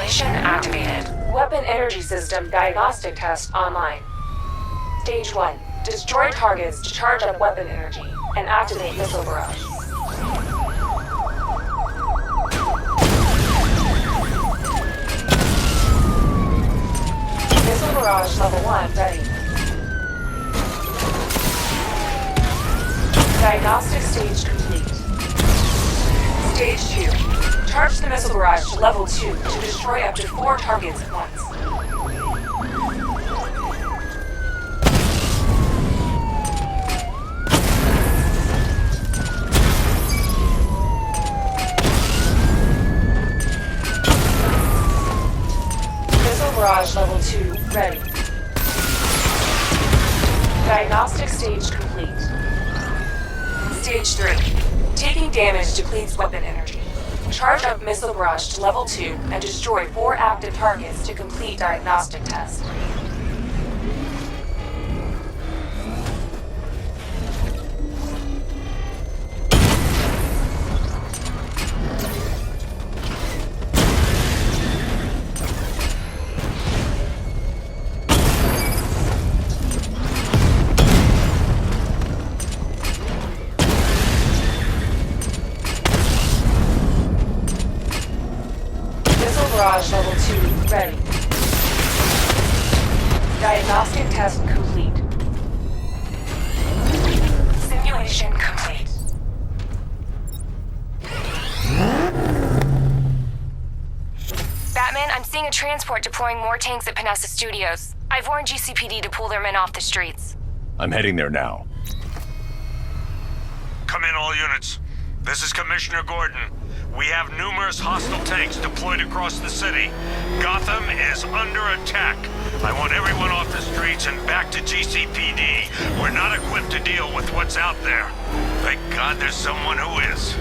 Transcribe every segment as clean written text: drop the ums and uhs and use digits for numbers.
Simulation activated. Weapon energy system diagnostic test online. Stage 1. Destroy targets to charge up weapon energy and activate missile barrage. Missile barrage level 1 ready. Diagnostic stage complete. Stage 2. Charge the missile barrage to level 2 to destroy up to 4 targets at once. Missile barrage level 2 ready. Diagnostic stage complete. Stage 3. Taking damage depletes weapon energy. Charge up missile barrage to level 2 and destroy 4 active targets to complete diagnostic test. Barrage level 2 ready. Diagnostic test complete. Simulation complete. Batman, I'm seeing a transport deploying more tanks at Panessa Studios. I've warned GCPD to pull their men off the streets. I'm heading there now. Come in, all units. This is Commissioner Gordon. We have numerous hostile tanks deployed across the city. Gotham is under attack. I want everyone off the streets and back to GCPD. We're not equipped to deal with what's out there. Thank God there's someone who is.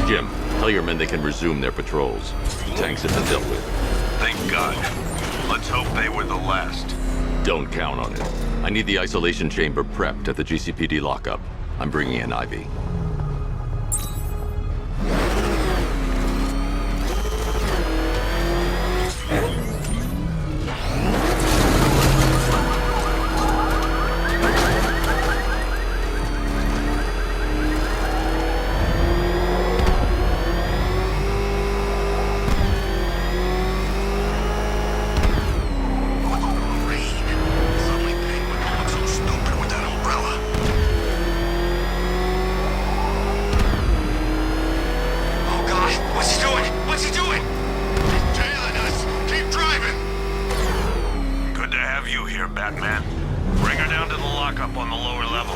Jim, tell your men they can resume their patrols. Tanks have been dealt with. Thank God. Let's hope they were the last. Don't count on it. I need the isolation chamber prepped at the GCPD lockup. I'm bringing in Ivy. Batman. Bring her down to the lockup on the lower level.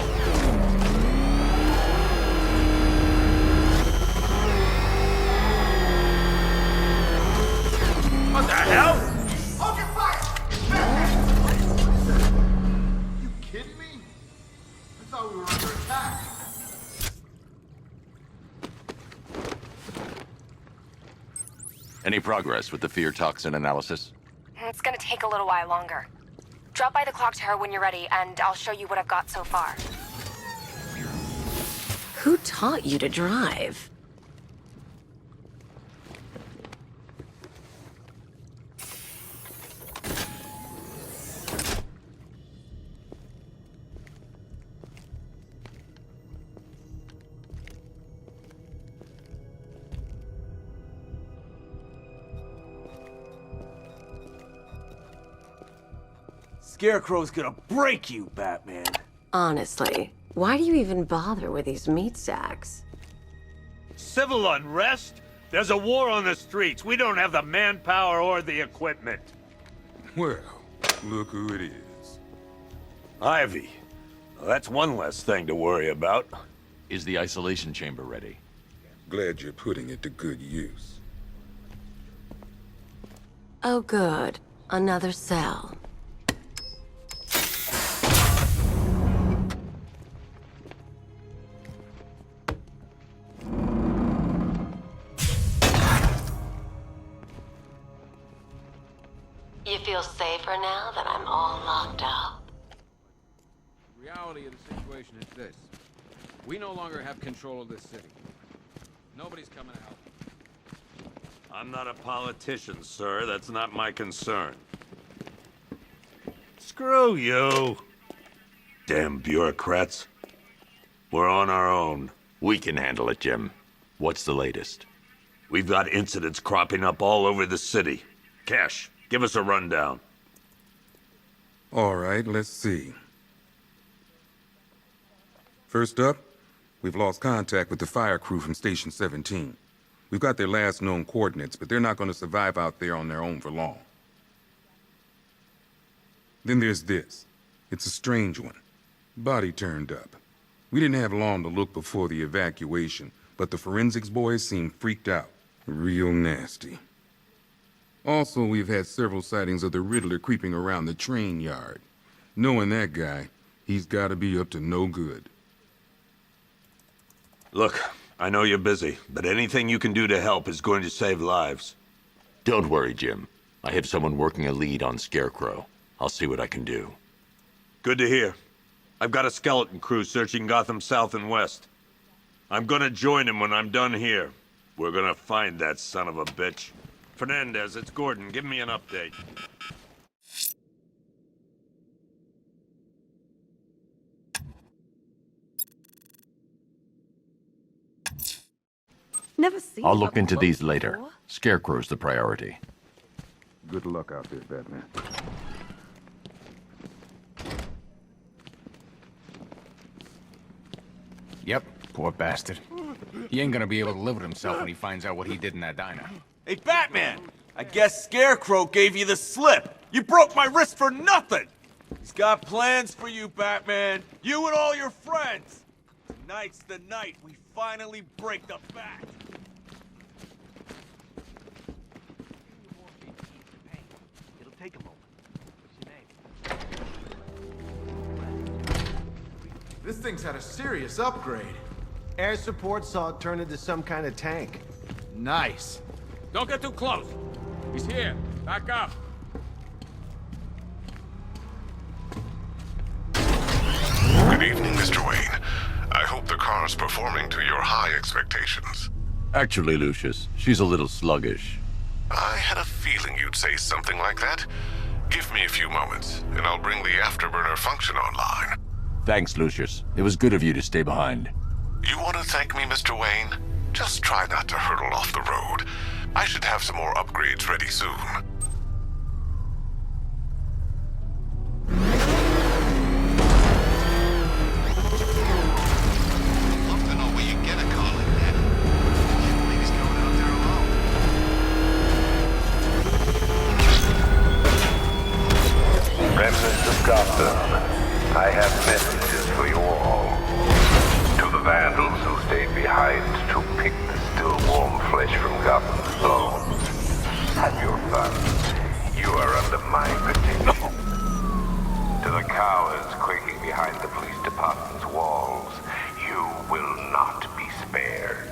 What the hell? Hold your fire! You kidding me? I thought we were under attack. Any progress with the fear toxin analysis? It's gonna take a little while longer. Drop by the clock tower when you're ready, and I'll show you what I've got so far. Who taught you to drive? Scarecrow's gonna break you, Batman. Honestly, why do you even bother with these meat sacks? Civil unrest? There's a war on the streets. We don't have the manpower or the equipment. Well, look who it is. Ivy. Well, that's one less thing to worry about. Is the isolation chamber ready? Glad you're putting it to good use. Oh, good. Another cell. You feel safer now that I'm all locked up? The reality of the situation is this. We no longer have control of this city. Nobody's coming to help. I'm not a politician, sir. That's not my concern. Screw you. Damn bureaucrats. We're on our own. We can handle it, Jim. What's the latest? We've got incidents cropping up all over the city. Cash, give us a rundown. All right, let's see. First up, we've lost contact with the fire crew from Station 17. We've got their last known coordinates, but they're not going to survive out there on their own for long. Then there's this. It's a strange one. Body turned up. We didn't have long to look before the evacuation, but the forensics boys seem freaked out. Real nasty. Also, we've had several sightings of the Riddler creeping around the train yard. Knowing that guy, he's got to be up to no good. Look, I know you're busy, but anything you can do to help is going to save lives. Don't worry, Jim. I have someone working a lead on Scarecrow. I'll see what I can do. Good to hear. I've got a skeleton crew searching Gotham South and West. I'm gonna join him when I'm done here. We're gonna find that son of a bitch. Fernandez, it's Gordon. Give me an update. Never seen I'll look into these before. later. Scarecrow's the priority. Good luck out there, Batman. Yep, poor bastard. He ain't gonna be able to live with himself when he finds out what he did in that diner. Hey, Batman! I guess Scarecrow gave you the slip. You broke my wrist for nothing! He's got plans for you, Batman. You and all your friends. Tonight's the night we finally break the bat. It'll take a moment. What's your name? This thing's had a serious upgrade. Air support saw it turn into some kind of tank. Nice. Don't get too close. He's here. Back up. Good evening, Mr. Wayne. I hope the car's performing to your high expectations. Actually, Lucius, she's a little sluggish. I had a feeling you'd say something like that. Give me a few moments, and I'll bring the afterburner function online. Thanks, Lucius. It was good of you to stay behind. You want to thank me, Mr. Wayne? Just try not to hurtle off the road. I should have some more upgrades ready soon. Love to know where you get a car like that. Can't believe he's going out there alone. Remnants of Gotham, I have messages for you all. To the vandals who stayed behind to pick the still warm flesh from Gotham's bones. Have your fun. You are under my protection. To the cowards quaking behind the police department's walls, you will not be spared.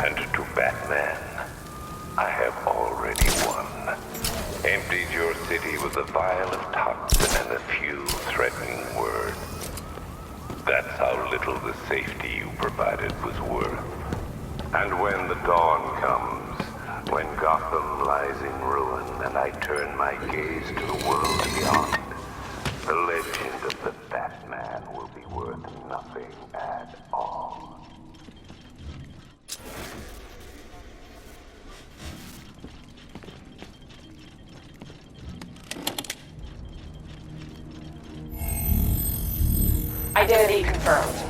And to Batman, I have already won. Emptied your city with a vial of toxin and a few threatening words. That's how little the safety you provided was worth. And when the dawn comes, when Gotham lies in ruin and I turn my gaze to the world beyond, the legend of the Batman will be worth nothing at all. Identity confirmed.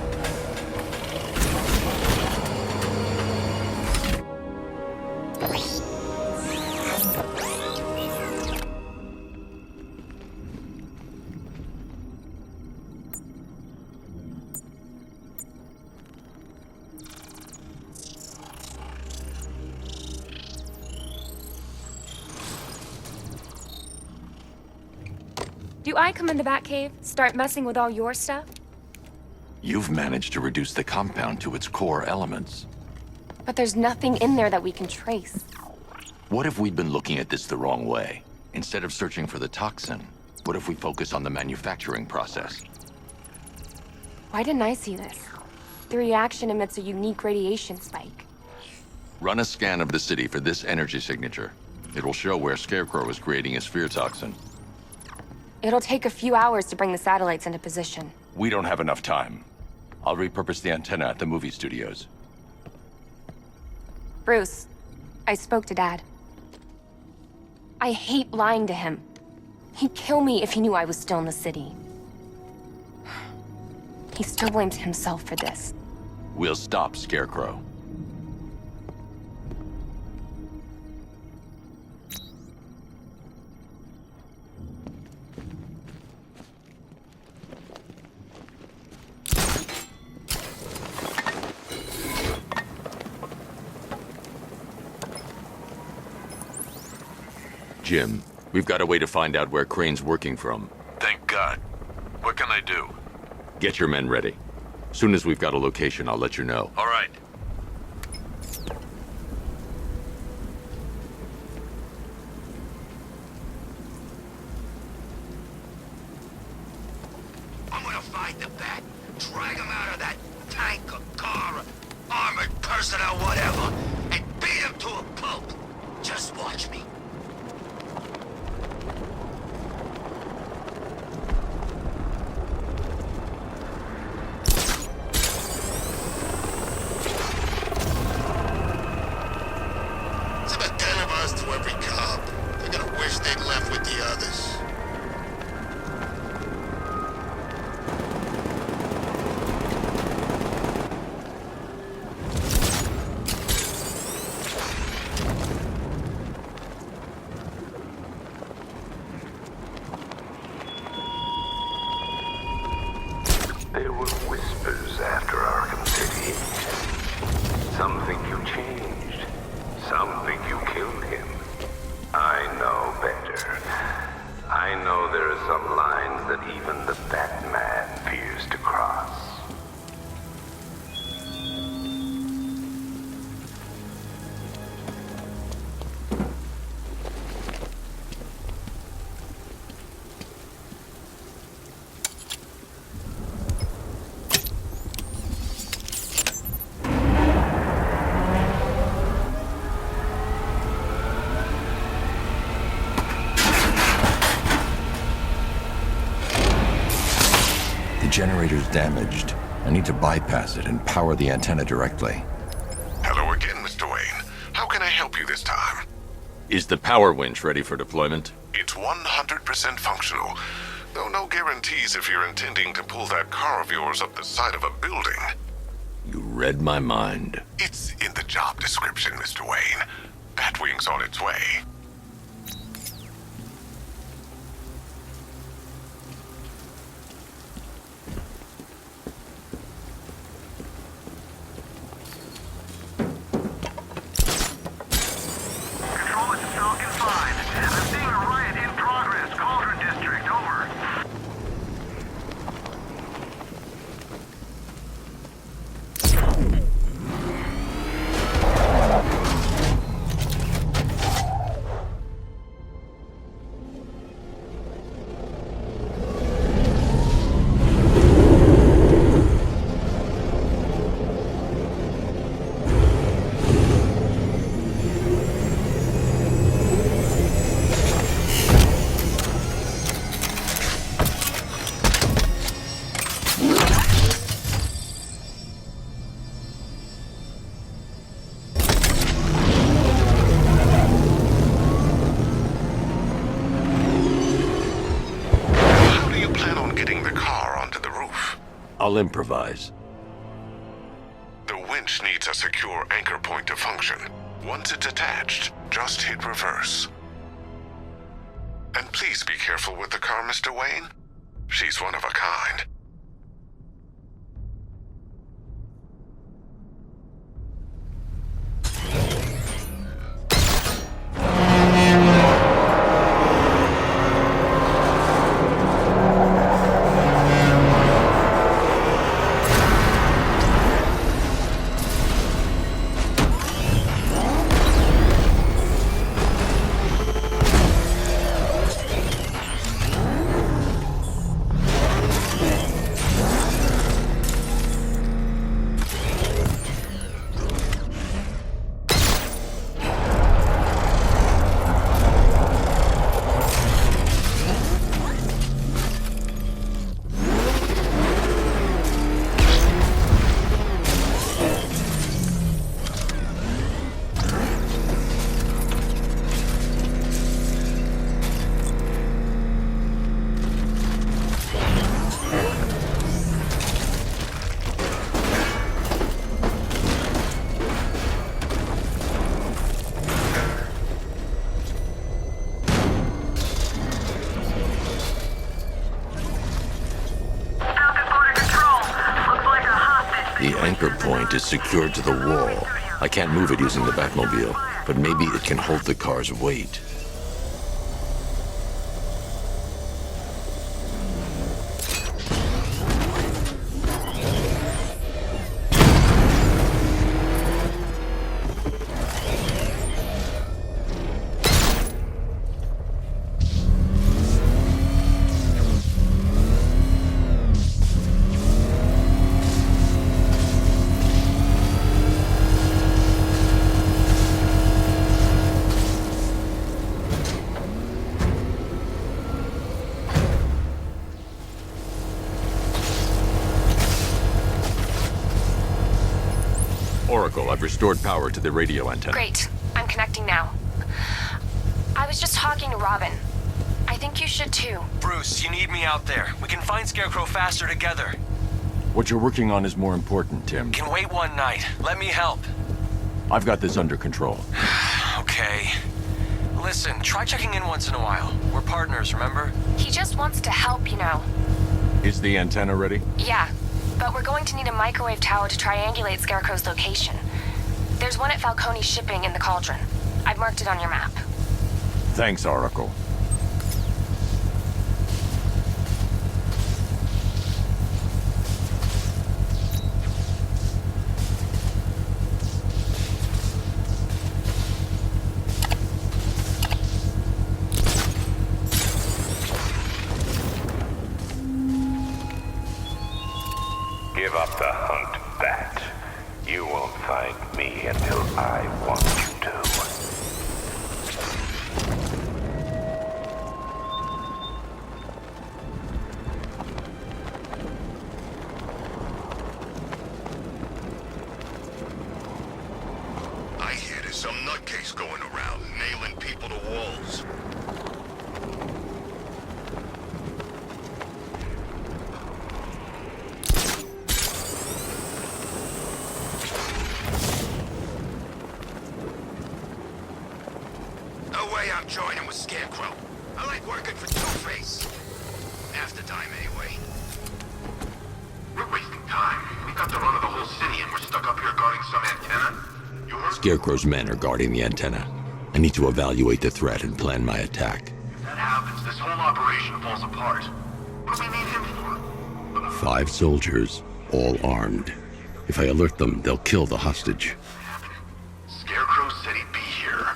Do I come in the Batcave, start messing with all your stuff? You've managed to reduce the compound to its core elements. But there's nothing in there that we can trace. What if we'd been looking at this the wrong way? Instead of searching for the toxin, what if we focus on the manufacturing process? Why didn't I see this? The reaction emits a unique radiation spike. Run a scan of the city for this energy signature. It will show where Scarecrow is creating his fear toxin. It'll take a few hours to bring the satellites into position. We don't have enough time. I'll repurpose the antenna at the movie studios. Bruce, I spoke to Dad. I hate lying to him. He'd kill me if he knew I was still in the city. He still blames himself for this. We'll stop Scarecrow. Jim, we've got a way to find out where Crane's working from. Thank God. What can I do? Get your men ready. Soon as we've got a location, I'll let you know. All right. I'm gonna find the Bat, drag him out of that tank or car, or armored person or whatever, and beat him to a pulp. Just watch me. There were whispers after Arkham City. Some think you changed. Some think you killed him. I know better. I know there are some lines that even the Batman fears to cross. The generator's damaged. I need to bypass it and power the antenna directly. Hello again, Mr. Wayne. How can I help you this time? Is the power winch ready for deployment? It's 100% functional, though no guarantees if you're intending to pull that car of yours up the side of a building. You read my mind. It's in the job description, Mr. Wayne. Batwing's on its way. I'll improvise. The winch needs a secure anchor point to function. Once it's attached, just hit reverse. And please be careful with the car, Mr. Wayne. She's one of a kind. point is secured to the wall. I can't move it using the Batmobile, but maybe it can hold the car's weight. Oracle, I've restored power to the radio antenna. Great. I'm connecting now. I was just talking to Robin. I think you should too. Bruce, you need me out there. We can find Scarecrow faster together. What you're working on is more important, Tim. Can wait one night. Let me help. I've got this under control. Okay. Listen, try checking in once in a while. We're partners, remember? He just wants to help, you know. Is the antenna ready? Yeah, but we're going to need a microwave tower to triangulate Scarecrow's location. There's one at Falcone Shipping in the Cauldron. I've marked it on your map. Thanks, Oracle. Give up the hunt, Bat. You won't find me until I want you to. I hear there's some nutcase going around, nailing people to walls. No way I'm joining with Scarecrow. I like working for Two-Face. Half the time, anyway. We're wasting time. We got the run of the whole city and we're stuck up here guarding some antenna. You heard? Scarecrow's men are guarding the antenna. I need to evaluate the threat and plan my attack. If that happens, this whole operation falls apart. What do we need him for? 5 soldiers, all armed. If I alert them, they'll kill the hostage. Scarecrow said he'd be here.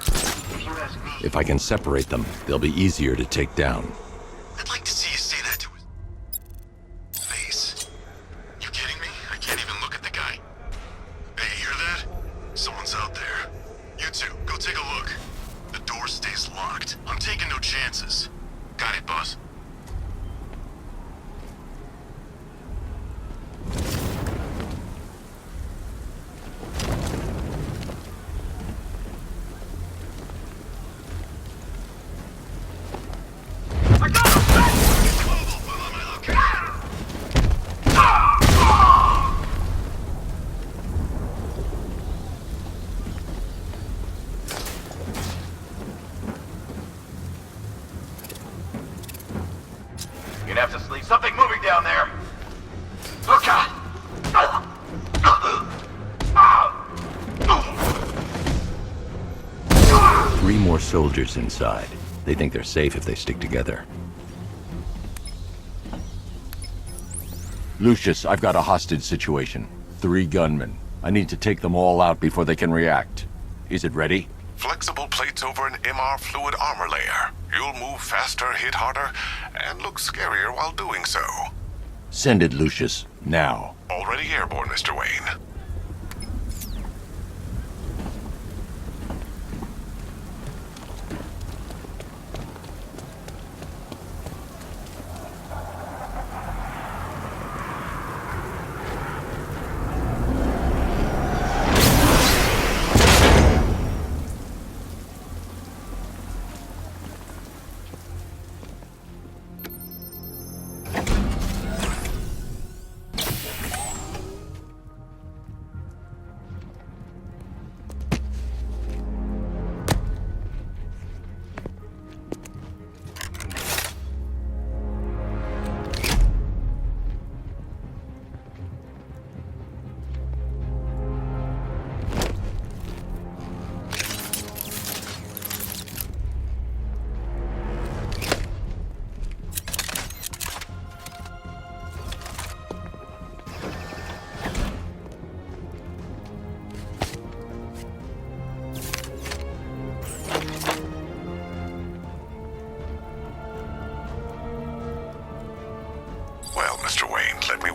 If you ask me... If I can separate them, they'll be easier to take down. I'd like to see you say that to his face. You kidding me? I can't even look at the guy. Hey, you hear that? Someone's out there. You two, go take a look. The door stays locked. I'm taking no chances. Got it, boss. You'd have to sleep. Something moving down there. Look out! 3 more soldiers inside. They think they're safe if they stick together. Lucius, I've got a hostage situation. 3 gunmen. I need to take them all out before they can react. Is it ready? Flexible plates over an MR fluid armor layer. You'll move faster, hit harder, and look scarier while doing so. Send it, Lucius. Now. Already airborne, Mr. Wayne.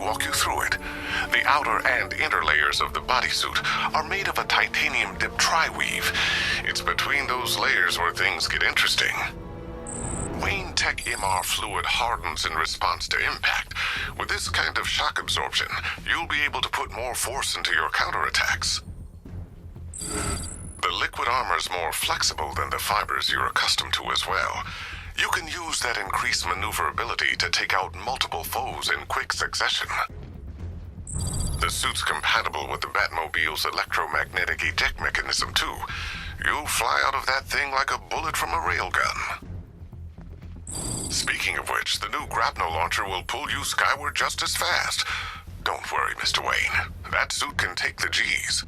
walk you through it. The outer and inner layers of the bodysuit are made of a titanium dip tri-weave. It's between those layers where things get interesting. Wayne Tech MR fluid hardens in response to impact. With this kind of shock absorption, you'll be able to put more force into your counterattacks. The liquid armor's more flexible than the fibers you're accustomed to as well. You can use that increased maneuverability to take out multiple foes in quick succession. The suit's compatible with the Batmobile's electromagnetic eject mechanism, too. You'll fly out of that thing like a bullet from a railgun. Speaking of which, the new grapnel launcher will pull you skyward just as fast. Don't worry, Mr. Wayne. That suit can take the G's.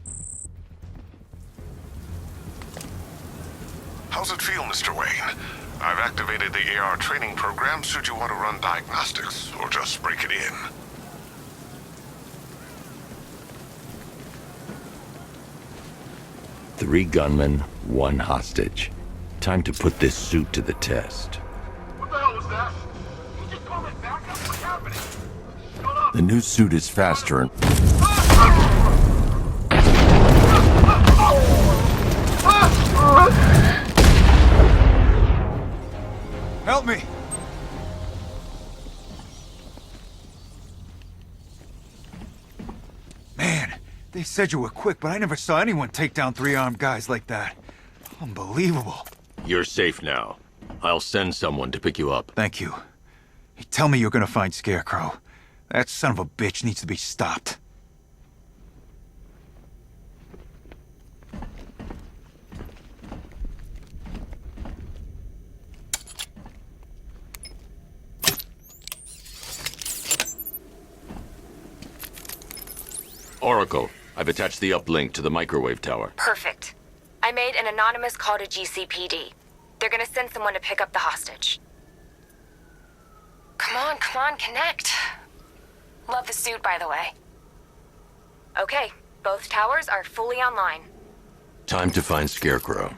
How's it feel, Mr. Wayne? I've activated the AR training program should you want to run diagnostics, or just break it in. Three gunmen, one hostage. Time to put this suit to the test. What the hell was that? You just called it back up? What's happening? Shut up! The new suit is faster and... Help me! Man, they said you were quick, but I never saw anyone take down three armed guys like that. Unbelievable. You're safe now. I'll send someone to pick you up. Thank you. Hey, tell me you're gonna find Scarecrow. That son of a bitch needs to be stopped. Oracle, I've attached the uplink to the microwave tower. Perfect. I made an anonymous call to GCPD. They're gonna send someone to pick up the hostage. Come on, connect. Love the suit, by the way. Okay, both towers are fully online. Time to find Scarecrow.